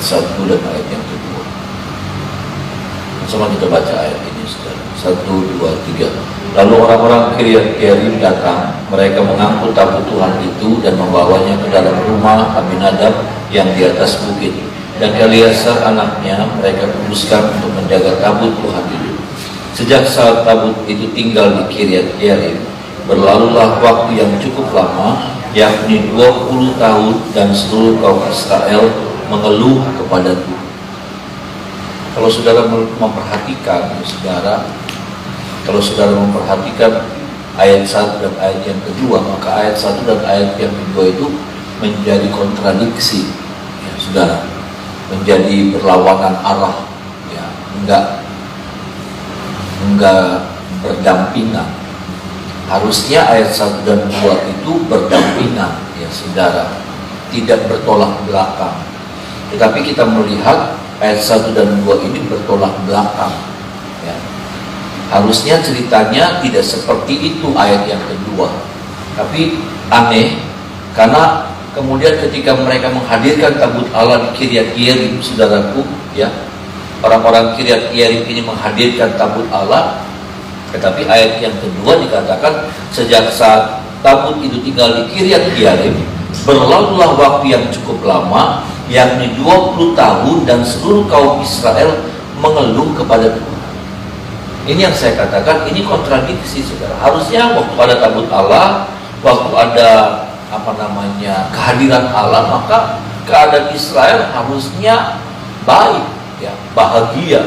1 dan ayat yang kedua. Sama kita baca ayat ini, saudara. 1, 2, 3. Lalu orang-orang Kiryat Yearim datang, mereka mengangkut tabut Tuhan itu dan membawanya ke dalam rumah Abinadab yang di atas bukit. Dan Eleazar anaknya mereka kuduskan untuk menjaga tabut Tuhan itu. Sejak saat tabut itu tinggal di Kiryat Yearim, berlalulah waktu yang cukup lama, yakni 20 tahun, dan seluruh kaum Israel mengeluh kepada Tuhan. Kalau saudara memperhatikan, kalau saudara memperhatikan ayat 1 dan ayat yang kedua, maka ayat 1 dan ayat yang kedua itu menjadi kontradiksi, ya, saudara, menjadi berlawanan arah, ya, enggak berdampingan. Harusnya ayat 1 dan 2 itu berdampingan, ya saudara, tidak bertolak belakang. Tetapi kita melihat ayat 1 dan 2 ini bertolak belakang, ya. Harusnya ceritanya tidak seperti itu ayat yang kedua. Tapi aneh, karena kemudian ketika mereka menghadirkan tabut Allah di Kiryat Yearim, saudaraku, ya, orang-orang Kiryat Yearim ini menghadirkan tabut Allah. Tetapi ayat yang kedua dikatakan sejak saat tabut itu tinggal di Kiryat Yearim, berlalulah waktu yang cukup lama, yakni 20 tahun, dan seluruh kaum Israel mengeluh kepada Tuhan. Ini yang saya katakan, ini kontradiksi, saudara. Harusnya waktu ada tabut Allah, waktu ada kehadiran Allah, maka keadaan Israel harusnya baik, ya, bahagia,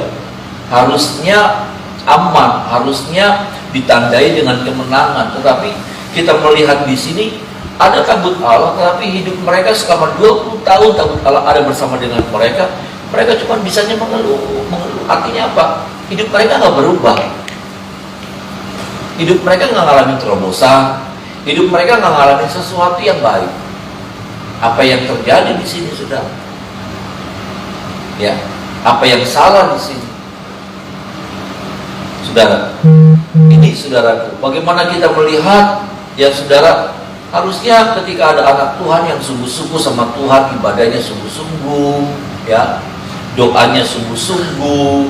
harusnya aman, harusnya ditandai dengan kemenangan. Tetapi kita melihat di sini ada tabut Allah, tetapi hidup mereka selama 20 tahun tabut Allah ada bersama dengan mereka. Mereka cuma bisanya mengeluh. Artinya apa? Hidup mereka nggak berubah. Hidup mereka nggak ngalamin terobosan. Hidup mereka nggak ngalamin sesuatu yang baik. Apa yang terjadi di sini, saudara? Ya, apa yang salah di sini? Saudara, ini saudaraku, bagaimana kita melihat, ya saudara, harusnya ketika ada anak Tuhan yang sungguh-sungguh sama Tuhan, ibadahnya sungguh-sungguh, ya, doanya sungguh-sungguh,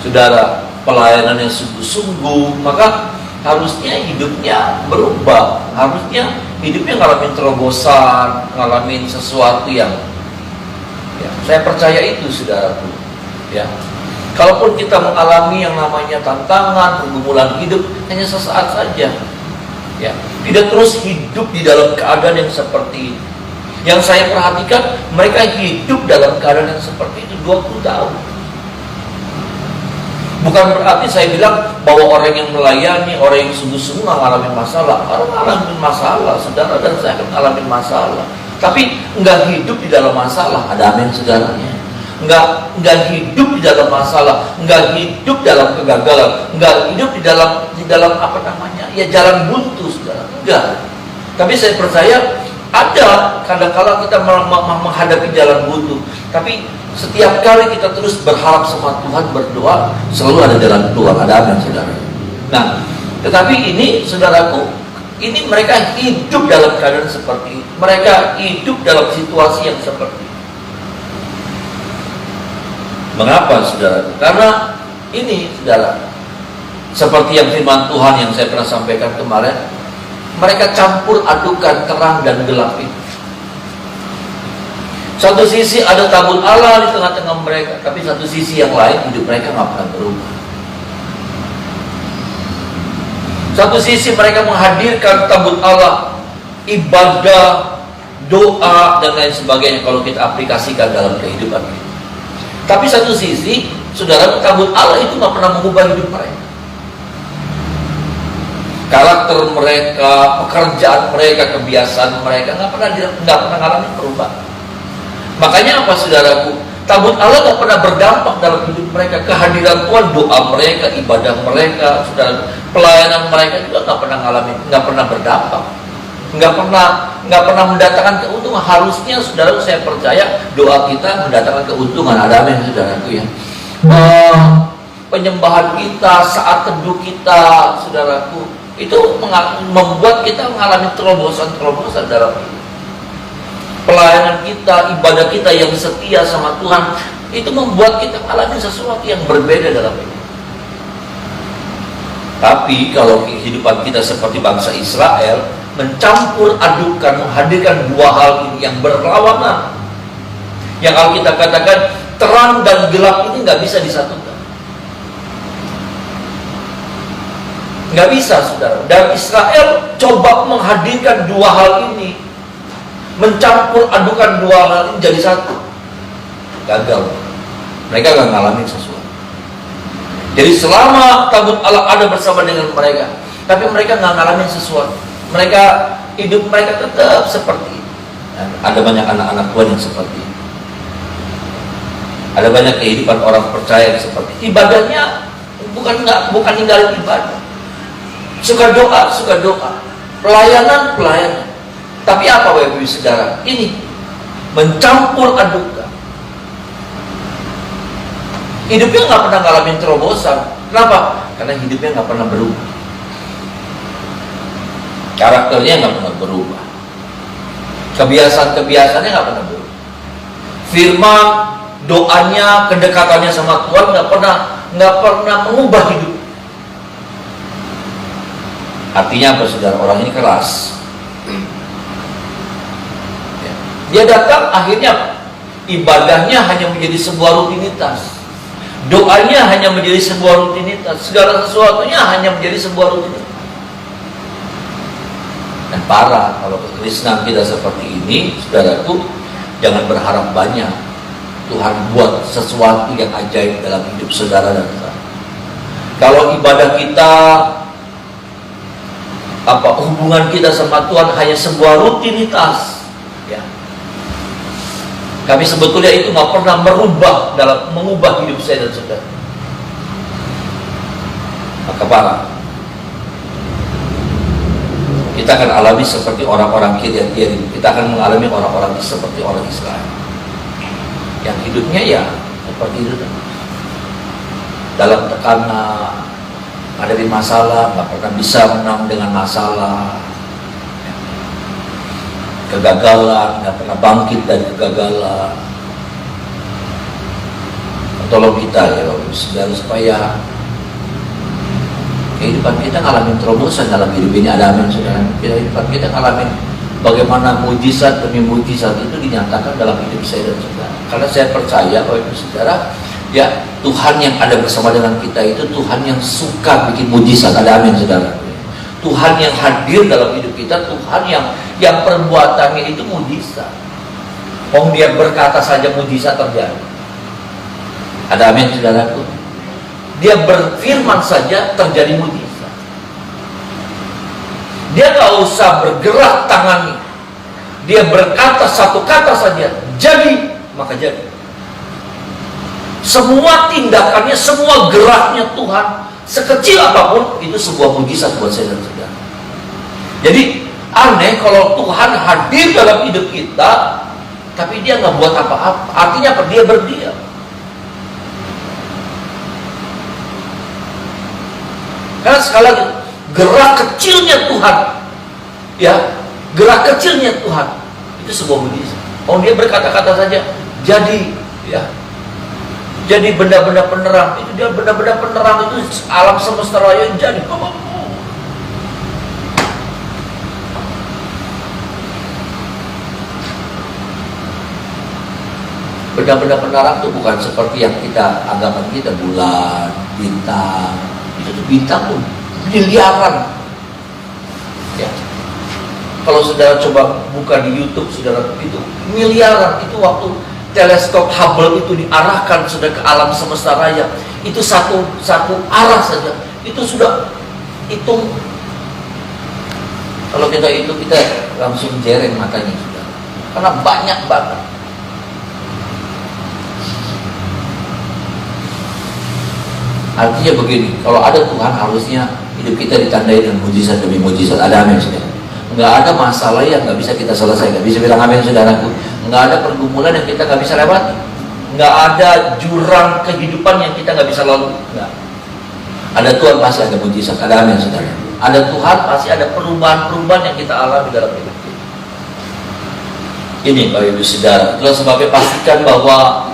saudara, pelayanannya sungguh-sungguh, maka harusnya hidupnya berubah. Harusnya hidupnya ngalamin terobosan, ngalamin sesuatu yang, ya, saya percaya itu, saudaraku, ya. Kalaupun kita mengalami yang namanya tantangan, pergumulan hidup, hanya sesaat saja, ya, tidak terus hidup di dalam keadaan yang seperti itu. Yang saya perhatikan, mereka hidup dalam keadaan yang seperti itu 20 tahun. Bukan berarti saya bilang bahwa orang yang melayani, orang yang sungguh-sungguh nggak ngalamin masalah. Orang ngalamin masalah, saudara, dan saya akan ngalamin masalah. Tapi nggak hidup di dalam masalah. Ada amin, saudaranya. Nggak hidup di dalam masalah, nggak hidup dalam kegagalan, nggak hidup di dalam ya jalan buntu, saudara. Enggak. Tapi saya percaya ada kadang-kala kita menghadapi jalan buntu, tapi setiap kali kita terus berharap sama Tuhan, berdoa, selalu ada jalan keluar. Ada amin, saudara. Nah, tetapi ini, saudaraku, ini mereka hidup dalam keadaan seperti itu. Mereka hidup dalam situasi yang seperti itu. Mengapa, saudara? Karena ini, saudara, seperti yang firman Tuhan yang saya pernah sampaikan kemarin, mereka campur adukan terang dan gelap itu. Satu sisi ada tabut Allah di tengah-tengah mereka, tapi satu sisi yang lain hidup mereka nggak pernah berubah. Satu sisi mereka menghadirkan tabut Allah, ibadah, doa, dan lain sebagainya kalau kita aplikasikan dalam kehidupan kita. Tapi satu sisi, saudara, tabut Allah itu nggak pernah mengubah hidup mereka. Karakter mereka, pekerjaan mereka, kebiasaan mereka nggak pernah ngalamin perubahan. Makanya apa, saudaraku? Tabut Allah nggak pernah berdampak dalam hidup mereka. Kehadiran Tuhan, doa mereka, ibadah mereka, saudara, pelayanan mereka juga nggak pernah berdampak. Nggak pernah mendatangkan keuntungan. Harusnya, saudara, saya percaya doa kita mendatangkan keuntungan. Ada amin, saudaraku, ya. Penyembahan kita, saat teduh kita, saudaraku, itu membuat kita mengalami terobosan dalam hidup. pelayanan kita, ibadah kita yang setia sama Tuhan, itu membuat kita alami sesuatu yang berbeda dalam hidup. Tapi kalau kehidupan kita seperti bangsa Israel, mencampur adukan, menghadirkan dua hal ini yang berlawanan, yang kalau kita katakan terang dan gelap ini nggak bisa disatukan. Nggak bisa, saudara. Dan Israel coba menghadirkan dua hal ini, mencampur adukan dua hal ini jadi satu. Gagal. Mereka nggak ngalamin sesuatu. Jadi selama tabut Allah ada bersama dengan mereka, tapi mereka nggak ngalamin sesuatu. Mereka, hidup mereka tetap seperti itu. Ada banyak anak-anak Tuhan yang seperti itu. Ada banyak kehidupan orang percaya yang seperti itu. Ibadahnya bukan ninggalin ibadah. Suka doa, pelayanan. Tapi apa Bapak Ibu Saudara? Ini mencampur adukan. Hidupnya nggak pernah ngalamin terobosan. Kenapa? Karena hidupnya nggak pernah berubah. Karakternya nggak pernah berubah. Kebiasaan-kebiasaannya nggak pernah berubah. Firman, doanya, kedekatannya sama Tuhan nggak pernah mengubah hidup. Artinya apa, saudara? Orang ini keras. Dia datang, akhirnya ibadahnya hanya menjadi sebuah rutinitas, doanya hanya menjadi sebuah rutinitas, segala sesuatunya hanya menjadi sebuah rutinitas. Dan parah kalau kekristenan kita seperti ini, saudaraku, jangan berharap banyak. Tuhan buat sesuatu yang ajaib dalam hidup saudara dan saya. Kalau ibadah kita, hubungan kita sama Tuhan hanya sebuah rutinitas, ya, kami sebetulnya itu nggak pernah mengubah hidup saya dan saudara. Maka parah. Kita akan alami seperti orang-orang Kiriat-Yearim. Kita akan mengalami orang-orang seperti orang Israel, yang hidupnya ya seperti itu, dalam tekanan, ada di masalah, nggak pernah bisa menang dengan masalah, kegagalan, nggak pernah bangkit dari kegagalan. Tolong kita ya Bapak Saudara, supaya kehidupan kita ngalamin terobosan dalam hidup ini. Ada amin, saudara. Kehidupan kita ngalamin bagaimana mujizat demi mujizat itu dinyatakan dalam hidup saya dan saudara. Karena saya percaya Bapak Saudara, ya, Tuhan yang ada bersama dengan kita itu Tuhan yang suka bikin mujizat. Ada amin, saudara. Tuhan yang hadir dalam hidup kita, Tuhan yang perbuatannya itu mujizat. Dia berkata saja mujizat terjadi. Ada amin, saudaraku. Dia berfirman saja terjadi mujizat. Dia gak usah bergerak tangannya, dia berkata satu kata saja, jadi, maka jadi. Semua tindakannya, semua geraknya Tuhan, sekecil apapun, itu sebuah mujizat buat saya dan saudara. Jadi aneh kalau Tuhan hadir dalam hidup kita, tapi dia nggak buat apa-apa. Artinya apa? Dia berdiam. Karena sekali lagi, gerak kecilnya Tuhan, ya, gerak kecilnya Tuhan, itu sebuah mujizat. Dia berkata-kata saja, jadi, ya. Jadi benda-benda penerang, itu dia benda-benda penerang itu alam semesta raya jadi. Benda-benda penerang itu bukan seperti yang kita anggapan kita, bulan, bintang. Itu bintang pun miliaran. Ya. Kalau saudara coba buka di YouTube, saudara, itu miliaran. Itu waktu teleskop Hubble itu diarahkan sudah ke alam semesta raya, itu satu arah saja, itu sudah hitung. Kalau kita itu kita langsung jereng matanya, sudah, karena banyak banget. Artinya begini, kalau ada Tuhan harusnya hidup kita ditandai dengan mujizat demi mujizat. Ada amin, saudara. Nggak ada masalah yang nggak bisa kita selesaikan. Bisa bilang amin, saudaraku. Nggak ada pergumulan yang kita nggak bisa lewati. Nggak ada jurang kehidupan yang kita nggak bisa lalui. Nggak. Ada Tuhan pasti ada mujizat. Ada amin, saudara. Ada Tuhan pasti ada perubahan-perubahan yang kita alami dalam hidup kita. Ini Bapak Ibu Saudara, itulah sebabnya pastikan bahwa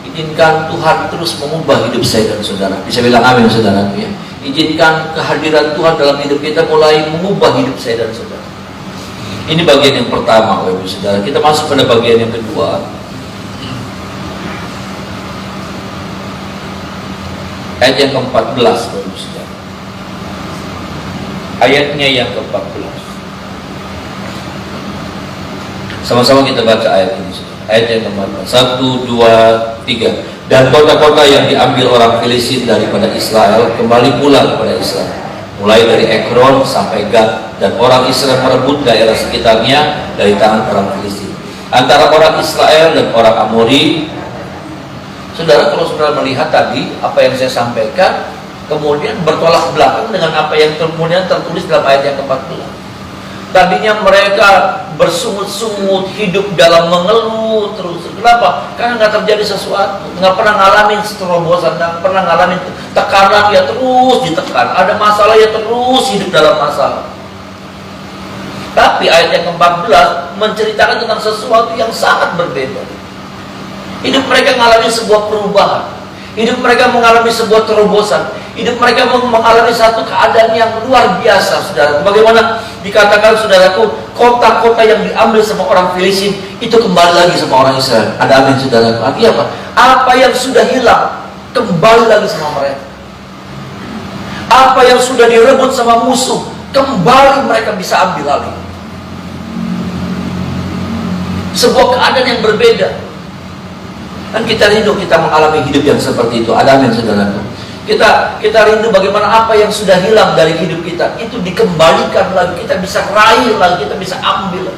izinkan Tuhan terus mengubah hidup saya dan saudara. Bisa bilang amin saudara ya. Izinkan kehadiran Tuhan dalam hidup kita mulai mengubah hidup saya dan saudara. Ini bagian yang pertama Bapak Ibu Saudara. Kita masuk pada bagian yang kedua. Ayat yang ke-14 Bapak Ibu Saudara. Ayatnya yang ke-14. Sama-sama kita baca ayat ini. Ayat yang ke-14. 1, 2, 3. Dan kota-kota yang diambil orang Filistin daripada Israel kembali pula kepada Israel, mulai dari Ekron sampai Gad, dan orang Israel merebut daerah sekitarnya dari tangan orang Filistin. Antara orang Israel dan orang Amori, saudara, kalau saudara melihat tadi apa yang saya sampaikan, kemudian bertolak belakang dengan apa yang kemudian tertulis dalam ayat yang ke-14. Tadinya mereka bersungut-sungut, hidup dalam mengeluh terus. Kenapa? Karena nggak terjadi sesuatu, nggak pernah ngalamin terobosan, nggak pernah ngalamin tekanan, ya terus ditekan. Ada masalah, ya terus hidup dalam masalah. Tapi ayat yang ke-14 menceritakan tentang sesuatu yang sangat berbeda. Hidup mereka mengalami sebuah perubahan. Hidup mereka mengalami sebuah terobosan. Hidup mereka mengalami satu keadaan yang luar biasa, saudara. Bagaimana dikatakan, saudaraku, kota-kota yang diambil sama orang Filistin itu kembali lagi sama orang Israel. Ada amin, saudaraku. Artinya apa? Apa yang sudah hilang kembali lagi sama mereka. Apa yang sudah direbut sama musuh kembali mereka bisa ambil lagi. Sebuah keadaan yang berbeda. Dan kita rindu kita mengalami hidup yang seperti itu. Ada amin, saudaraku. Kita rindu bagaimana apa yang sudah hilang dari hidup kita itu dikembalikan lagi, kita bisa raih lagi, kita bisa ambil.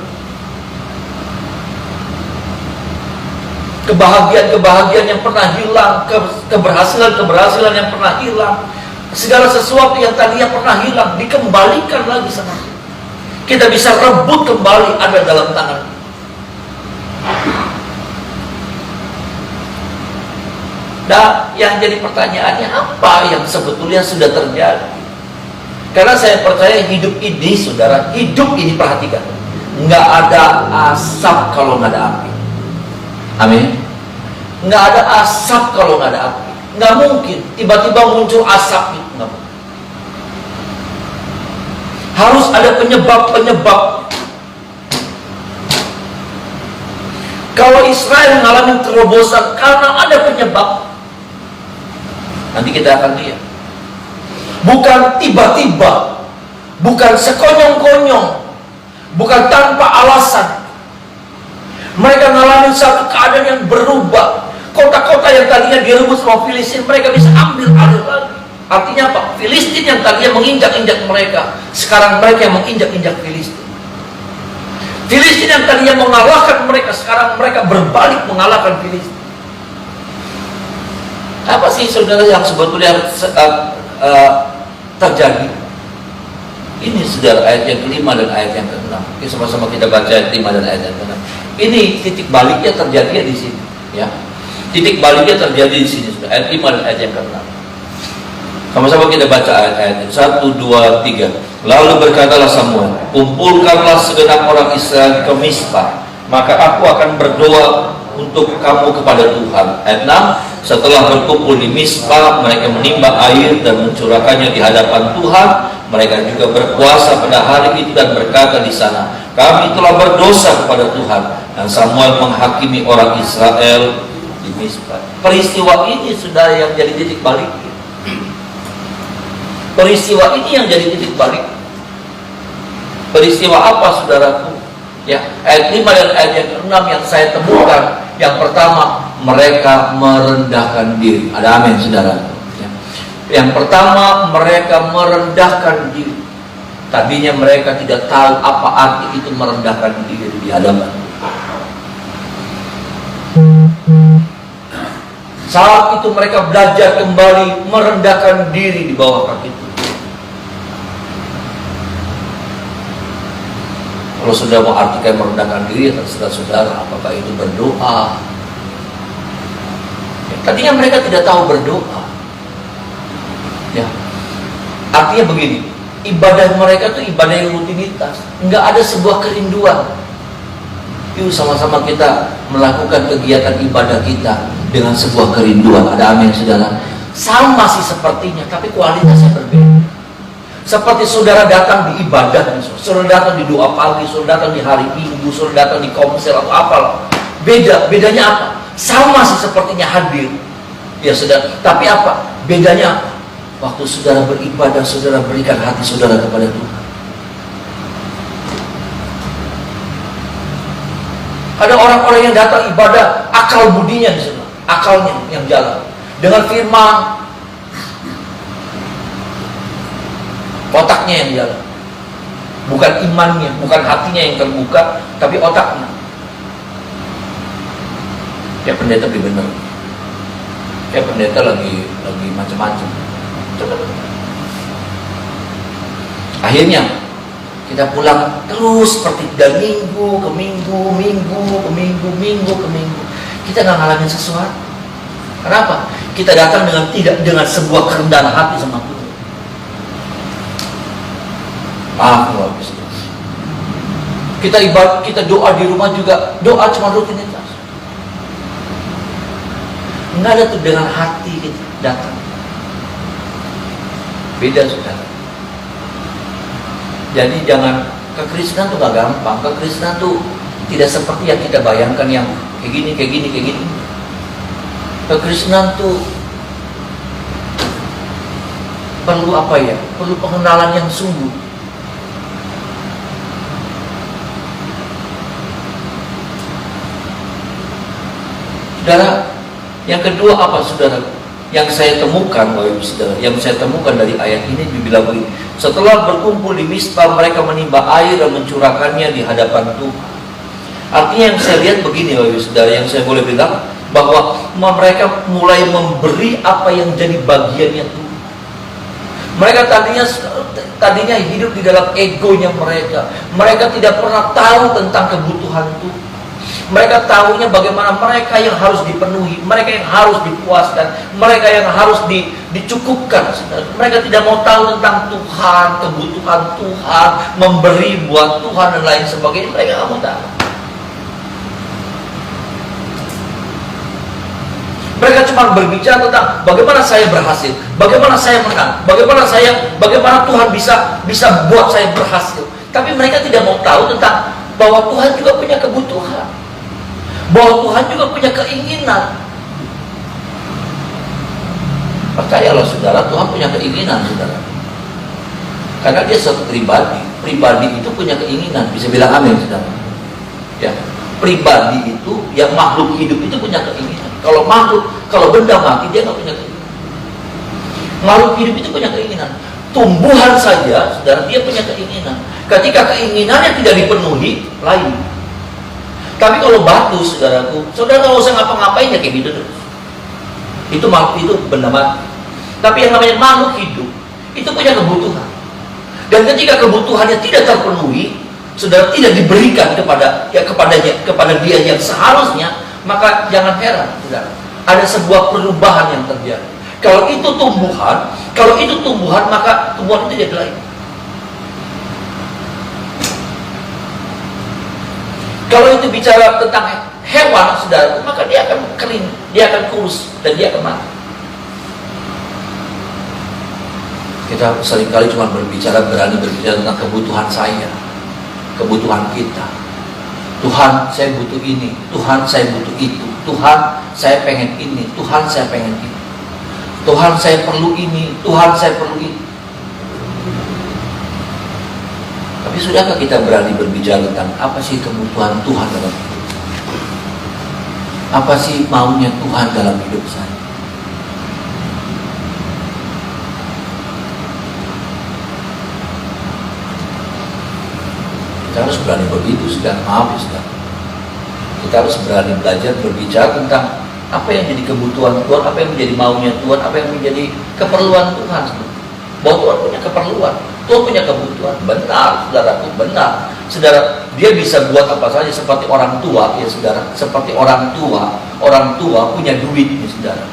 Kebahagiaan yang pernah hilang, keberhasilan yang pernah hilang, segala sesuatu yang tadinya pernah hilang dikembalikan lagi sama kita. Kita bisa rebut kembali, ada dalam tangan. Nah, yang jadi pertanyaannya, apa yang sebetulnya sudah terjadi? Karena saya percaya hidup ini, saudara, hidup ini, perhatikan, nggak ada asap kalau nggak ada api. Amin. Nggak ada asap kalau nggak ada api. Nggak mungkin tiba-tiba muncul asap itu, nggak mungkin. Harus ada penyebab-penyebab. Kalau Israel mengalami terobosan karena ada penyebab. Nanti kita akan lihat. Bukan tiba-tiba, bukan sekonyong-konyong, bukan tanpa alasan. Mereka mengalami satu keadaan yang berubah. Kota-kota yang tadinya direbut sama Filistin, mereka bisa ambil alih lagi. Artinya apa? Filistin yang tadinya menginjak-injak mereka, sekarang mereka yang menginjak-injak Filistin. Filistin yang tadinya mengalahkan mereka, sekarang mereka berbalik mengalahkan Filistin. Apa sih, saudara, yang sebetulnya terjadi? Ini, saudara, ayat yang ke-5 dan ayat yang ke-6. Oke, sama-sama kita baca ayat 5 dan ayat yang ke-6. Ini titik baliknya terjadi di sini, ya. Titik baliknya terjadi di sini, saudara. Ayat 5 dan ayat yang ke-6. Sama-sama kita baca ayat-ayatnya. 1, 2, 3. Lalu berkatalah Samuel, kumpulkanlah segenap orang Israel ke Mispa, maka aku akan berdoa untuk kamu kepada Tuhan. Ayat 6. Setelah berkumpul di Mispa, mereka menimba air dan mencurahkannya di hadapan Tuhan. Mereka juga berpuasa pada hari itu dan berkata di sana, kami telah berdosa kepada Tuhan. Dan Samuel menghakimi orang Israel di Mispa. Peristiwa ini sudah yang jadi titik balik. Peristiwa ini yang jadi titik balik. Peristiwa apa, saudaraku? Ya, ayat 5 dan ayat yang ke-6 yang saya temukan. Yang pertama, mereka merendahkan diri. Ada amin, saudara. Ya. Yang pertama, mereka merendahkan diri. Tadinya mereka tidak tahu apa arti itu merendahkan diri di hadapan. Saat itu mereka belajar kembali merendahkan diri di bawah kaki Tuhan. Kalau sudah mau artikan merendahkan diri, terserah saudara, apakah itu berdoa. Ya, tadinya mereka tidak tahu berdoa. Ya, artinya begini, ibadah mereka itu ibadah yang rutinitas, nggak ada sebuah kerinduan. Yuk sama-sama kita melakukan kegiatan ibadah kita dengan sebuah kerinduan. Ada amin saudara? Sama sih sepertinya, tapi kualitasnya berbeda. Seperti saudara datang di ibadah, saudara datang di doa pagi, saudara datang di hari Minggu, saudara datang di komsel atau apalah. Bedanya apa? Sama sih sepertinya hadir. Ya saudara, tapi apa? Bedanya apa? Waktu saudara beribadah, saudara berikan hati saudara kepada Tuhan. Ada orang-orang yang datang ibadah, akal budinya di sana, akalnya yang jalan dengan firman, otaknya yang jalan, bukan imannya, bukan hatinya yang terbuka, tapi otaknya. Ya pendeta lebih benar, ya pendeta lagi macam-macam. Akhirnya kita pulang terus seperti dari minggu ke minggu. Kita nggak ngalamin sesuatu. Kenapa? Kita datang tidak dengan sebuah kerendahan hati sama Tuhan. Kita ibadah, kita doa di rumah juga, doa cuma rutinitas. Nggak ada tuh dengan hati kita datang. Beda saudara. Jadi jangan, kekristenan tuh gak gampang. Kekristenan tuh tidak seperti yang kita bayangkan, yang kayak gini. Kekristenan tuh perlu apa ya? Perlu pengenalan yang sungguh. Saudara, yang kedua apa saudara? Yang saya temukan, saudara, yang saya temukan dari ayat ini dibilang begini. Setelah berkumpul di Mizpah, mereka menimba air dan mencurahkannya di hadapan Tuhan. Artinya yang saya lihat begini, saudara, yang saya boleh bilang bahwa mereka mulai memberi apa yang jadi bagiannya Tuhan. Mereka tadinya hidup di dalam egonya mereka. Mereka tidak pernah tahu tentang kebutuhan Tuhan. Mereka tahunya bagaimana mereka yang harus dipenuhi, mereka yang harus dipuaskan, mereka yang harus dicukupkan. Mereka tidak mau tahu tentang Tuhan, kebutuhan Tuhan, memberi buat Tuhan dan lain sebagainya. Mereka tidak mau tahu. Mereka cuma berbicara tentang bagaimana saya berhasil, bagaimana saya menang, bagaimana Tuhan bisa buat saya berhasil. Tapi mereka tidak mau tahu tentang bahwa Tuhan juga punya kebutuhan, bahwa Tuhan juga punya keinginan. Percayalah saudara, Tuhan punya keinginan saudara. Karena dia suatu pribadi itu punya keinginan. Bisa bilang amin saudara. Ya, pribadi itu, yang makhluk hidup itu punya keinginan. Kalau benda mati dia nggak punya keinginan. Makhluk hidup itu punya keinginan. Tumbuhan saja saudara, dia punya keinginan. Ketika keinginannya tidak dipenuhi, lain. Tapi kalau batu, saudaraku, saudara nggak usah ngapa-ngapain ya kayak gitu. Itu benda mati. Tapi yang namanya makhluk hidup itu punya kebutuhan. Dan ketika kebutuhannya tidak terpenuhi, saudara, tidak diberikan kepada dia yang seharusnya, maka jangan heran, saudara, ada sebuah perubahan yang terjadi. Kalau itu tumbuhan, maka tumbuhan itu jadi lain. Kalau itu bicara tentang hewan, saudara, maka dia akan kering, dia akan kurus, dan dia akan mati. Kita seringkali cuma berani berbicara tentang kebutuhan saya, kebutuhan kita. Tuhan, saya butuh ini. Tuhan, saya butuh itu. Tuhan, saya pengen ini. Tuhan, saya pengen itu. Tuhan, saya perlu ini. Tuhan, saya perlu itu. Tapi sudahkah kita berani berbicara tentang apa sih kebutuhan Tuhan dalam hidup? Apa sih maunya Tuhan dalam hidup saya? Kita harus berani begitu, sudah. Maaf ya, sudah. Kita harus berani belajar berbicara tentang apa yang jadi kebutuhan Tuhan, apa yang menjadi maunya Tuhan, apa yang menjadi keperluan Tuhan. Bahwa Tuhan punya keperluan, Tuhan punya kebutuhan. Benar, saudaraku, benar. Saudara, dia bisa buat apa saja seperti orang tua, ya saudara. Seperti orang tua punya duit, ya saudara.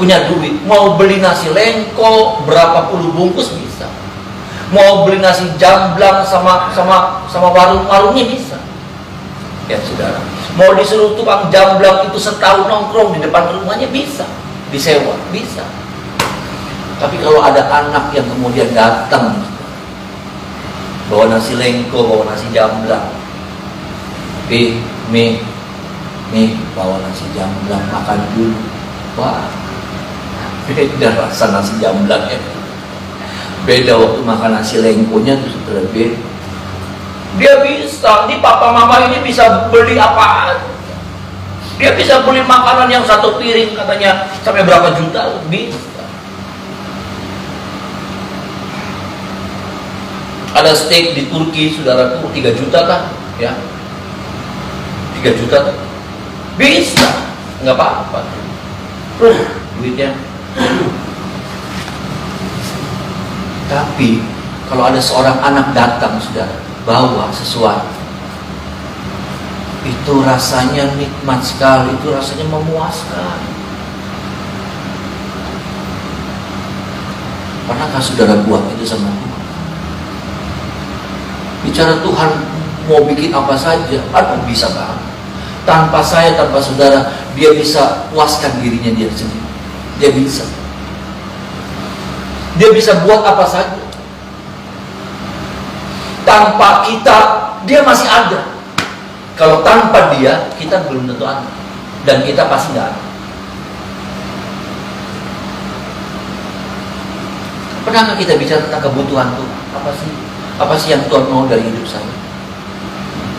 Punya duit, mau beli nasi lengko berapa puluh bungkus bisa. Mau beli nasi jamblang sama warung-warungnya bisa. Ya saudara, mau disuruh tukang jamblang itu setahun nongkrong di depan rumahnya bisa, disewa bisa. Tapi kalau ada anak yang kemudian datang bawa nasi lengko, bawa nasi jamblang, nih bawa nasi jamblang, makan dulu. Wah, beda rasa nasi jamblangnya, beda waktu makan nasi lengkonya itu sudah beda. Dia bisa, di papa mama ini bisa beli apaan? Dia bisa beli makanan yang satu piring katanya sampai berapa juta, bisa. Ada steak di Turki, saudaraku, 3 juta kan? Ya, 3 juta kan? Bisa, nggak apa-apa. Duitnya. Tapi kalau ada seorang anak datang, saudara, bawa sesuatu, itu rasanya nikmat sekali, itu rasanya memuaskan. Pernahkah saudara buat itu sama Tuhan? Bicara Tuhan mau bikin apa saja, aduh bisa banget. Tanpa saya, tanpa saudara, dia bisa puaskan dirinya dia sendiri. Dia bisa. Dia bisa buat apa saja. Tanpa kita, dia masih ada. Kalau tanpa dia, kita belum tentu ada. Dan kita pasti nggak ada. Pernahkah kita bicara tentang kebutuhan Tuhan? Apa sih yang Tuhan mau dari hidup saya?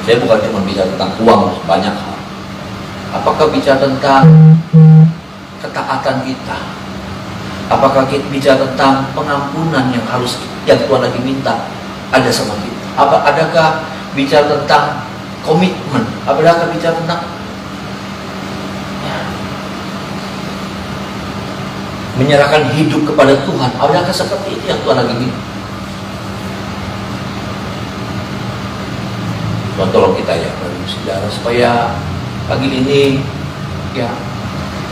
Saya bukan cuma bicara tentang uang, banyak hal. Apakah bicara tentang ketaatan kita? Apakah kita bicara tentang pengampunan yang Tuhan lagi minta ada sama kita? Adakah bicara tentang komitmen? Adakah bicara tentang menyerahkan hidup kepada Tuhan? Adakah seperti itu yang Tuhan lagi minta? Tuhan tolong kita ya, saudara, supaya pagi ini ya,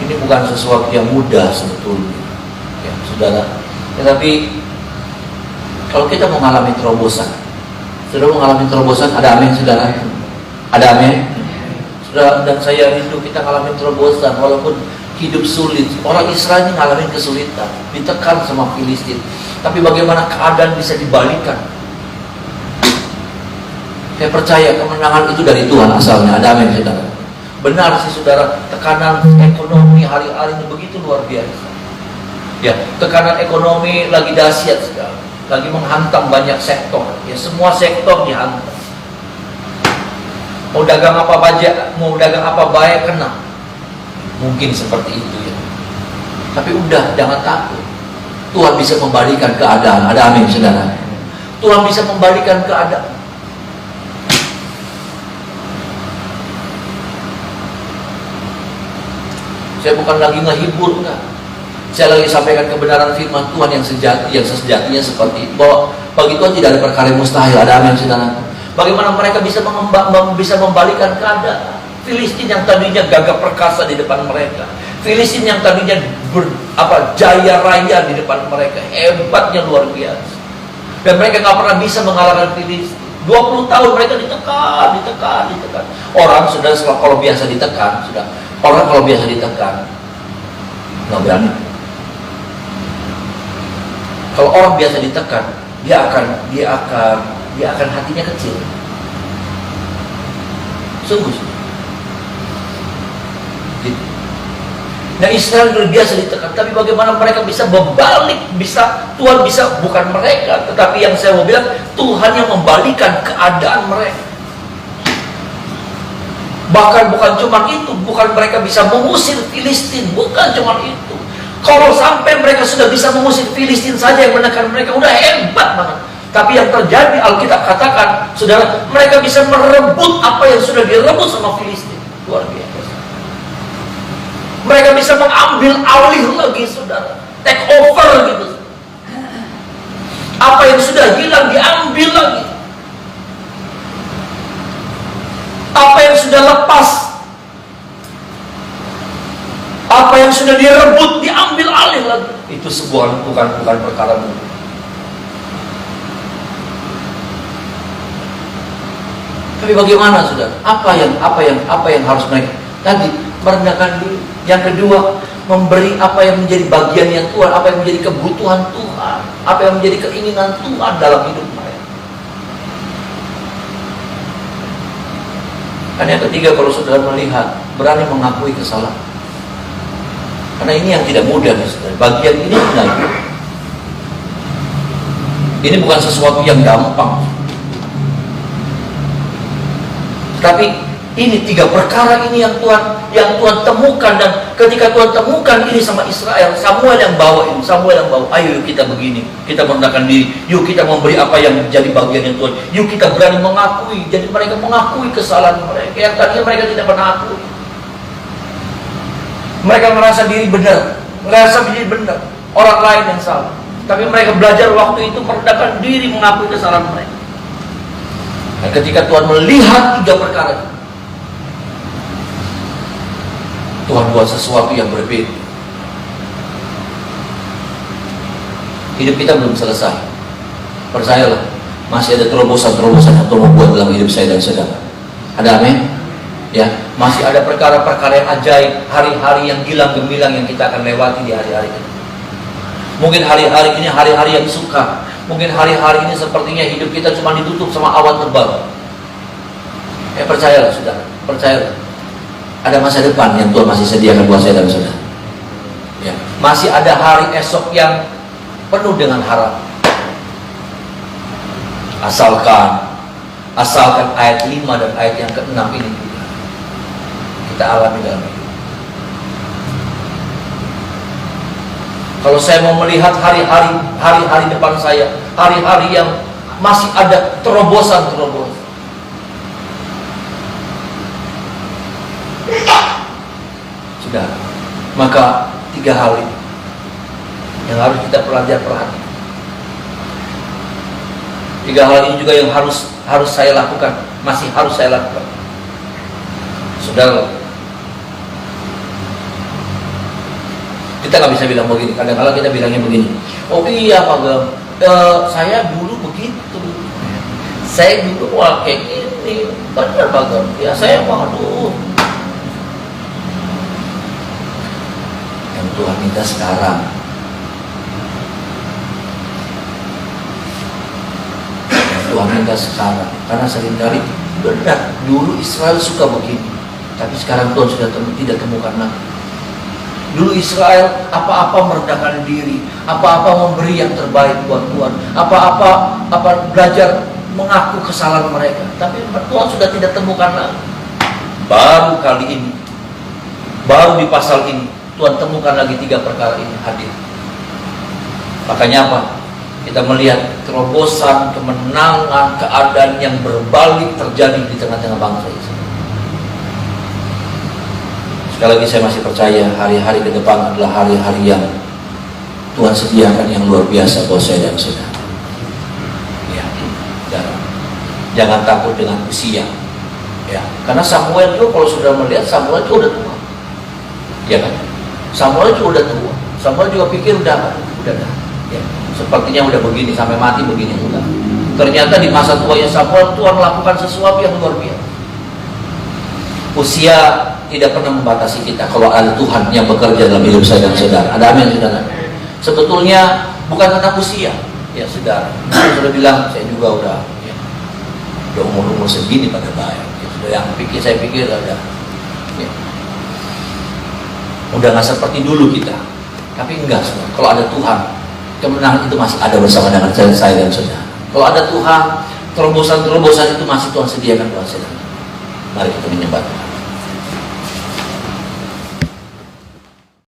ini bukan sesuatu yang mudah sebetulnya ya, saudara. Tetapi kalau kita mengalami terobosan, saudara mengalami terobosan, ada amin saudara? Ada amin? Saudara dan saya rindu kita mengalami terobosan walaupun hidup sulit. Orang Israel ini mengalami kesulitan, ditekan sama Filistin. Tapi bagaimana keadaan bisa dibalikan? Saya percaya kemenangan itu dari Tuhan asalnya. Ada amin saudara? Benar sih saudara, tekanan ekonomi hari-hari ini begitu luar biasa. Ya, tekanan ekonomi lagi dahsyat sekali, lagi menghantam banyak sektor. Ya, semua sektor dihantam. Mau dagang apa baik kena. Mungkin seperti itu ya. Tapi udah, jangan takut. Tuhan bisa membalikan keadaan. Ada amin saudara? Tuhan bisa membalikan keadaan. Saya bukan lagi ngehibur, enggak. Saya lagi sampaikan kebenaran firman Tuhan yang sejatinya seperti itu. Bahwa bagi Tuhan tidak ada perkara yang mustahil. Ada amin saudara? Bagaimana mereka bisa membalikan keadaan? Filistin yang tadinya gagah perkasa di depan mereka, Filistin yang tadinya jaya raya di depan mereka, hebatnya luar biasa. Dan mereka nggak pernah bisa mengalahkan Filistin. 20 tahun mereka ditekan. Orang sudah kalau biasa ditekan, kalau biasa ditekan nggak berani. Kalau orang biasa ditekan, dia akan hatinya kecil. Sungguh. Nah, Israel luar biasa ditekan, tapi bagaimana mereka bisa berbalik? Tuhan bisa, bukan mereka, tetapi yang saya mau bilang, Tuhan yang membalikan keadaan mereka. Bahkan bukan cuma itu, bukan mereka bisa mengusir Filistin, bukan cuma itu. Kalau sampai mereka sudah bisa mengusir Filistin saja yang menekan mereka, udah hebat banget. Tapi yang terjadi, Alkitab katakan, saudara, mereka bisa merebut apa yang sudah direbut sama Filistin. Luar biasa. Mereka bisa mengambil alih lagi, saudara, take over gitu. Apa yang sudah hilang diambil lagi. Apa yang sudah lepas, apa yang sudah direbut diambil alih lagi. Itu bukan perkara mudah. Tapi bagaimana saudara? Apa yang harus mereka? Tadi merendahkan diri. Yang kedua, memberi apa yang menjadi bagiannya Tuhan, apa yang menjadi kebutuhan Tuhan, apa yang menjadi keinginan Tuhan dalam hidup mereka. Dan yang ketiga, kalau saudara melihat, berani mengakui kesalahan. Karena ini yang tidak mudah, saudara. Bagian ini benar. Ini bukan sesuatu yang gampang. Tapi ini 3 perkara ini yang Tuhan temukan, dan ketika Tuhan temukan ini sama Israel, Samuel yang bawa, ayo yuk kita begini, kita merendahkan diri, yuk kita memberi apa yang menjadi bagiannya Tuhan, yuk kita berani mengakui. Jadi mereka mengakui kesalahan mereka yang tadinya mereka tidak pernah akui. Mereka merasa diri benar, orang lain yang salah. Tapi mereka belajar waktu itu merendahkan diri, mengakui kesalahan mereka. Dan ketika Tuhan melihat 3 perkara itu, Tuhan buat sesuatu yang berbeda. Hidup kita belum selesai. Percayalah, masih ada terobosan-terobosan yang Tuhan buat dalam hidup saya dan saudara. Ada amin? Ya, masih ada perkara-perkara yang ajaib, hari-hari yang gilang gemilang yang kita akan lewati di hari-hari ini. Mungkin hari-hari ini hari-hari yang sukar. Mungkin hari-hari ini sepertinya hidup kita cuma ditutup sama awan tebal. Percayalah saudara, percayalah. Ada masa depan yang Tuhan masih sediakan buat saya dan saudara. Ya, masih ada hari esok yang penuh dengan harapan. Asalkan ayat 5 dan ayat yang ke-6 ini kita alami dalam hidup. Kalau saya mau melihat hari-hari depan saya, hari-hari yang masih ada terobosan-terobosan. Sudah, maka 3 hal ini yang harus kita perhatikan. 3 hal ini juga yang harus saya lakukan, masih harus saya lakukan. Saudara, kita nggak bisa bilang begini. Kadang-kadang kita bilangnya begini. Oh iya Pak Gem, saya dulu begitu. Saya dulu kayak gini. Benar Pak Gem. Ya saya waduh. Yang Tuhan minta sekarang. Yang Tuhan minta sekarang. Karena seringkali benar dulu Israel suka begini. Tapi sekarang Tuhan sudah tidak temukan lagi. Dulu Israel apa-apa merendahkan diri, apa-apa memberi yang terbaik buat Tuhan, apa-apa belajar mengaku kesalahan mereka. Tapi Tuhan sudah tidak temukan lagi. Baru kali ini, baru di pasal ini, Tuhan temukan lagi 3 perkara ini hadir. Makanya apa? Kita melihat terobosan, kemenangan, keadaan yang berbalik terjadi di tengah-tengah bangsa Israel. Sekali lagi saya masih percaya hari-hari ke depan adalah hari-hari yang Tuhan sediakan yang luar biasa buat saya dan saudara. Ya, jangan takut dengan usia. Ya, karena Samuel itu kalau sudah melihat Samuel itu udah tua. Ya kan? Samuel itu udah tua. Samuel juga pikir udah. Ya, sepertinya udah begini sampai mati begini udah. Ternyata di masa tuanya Samuel Tuhan melakukan sesuatu yang luar biasa. Usia tidak pernah membatasi kita kalau ada Tuhan yang bekerja dalam hidup saya dan saudara. Ada amin saudara. Sebetulnya bukan tentang usia, ya saudara. Saya sudah bilang saya juga udah umur segini pada baik. Ya, sudah yang saya pikir ada. Ya. Udah nggak seperti dulu kita. Tapi enggak saudara. Kalau ada Tuhan, kemenangan itu masih ada bersama dengan saya dan saudara. Kalau ada Tuhan, terobosan-terobosan itu masih Tuhan sediakan buat saudara. Mari kita menyembah Tuhan.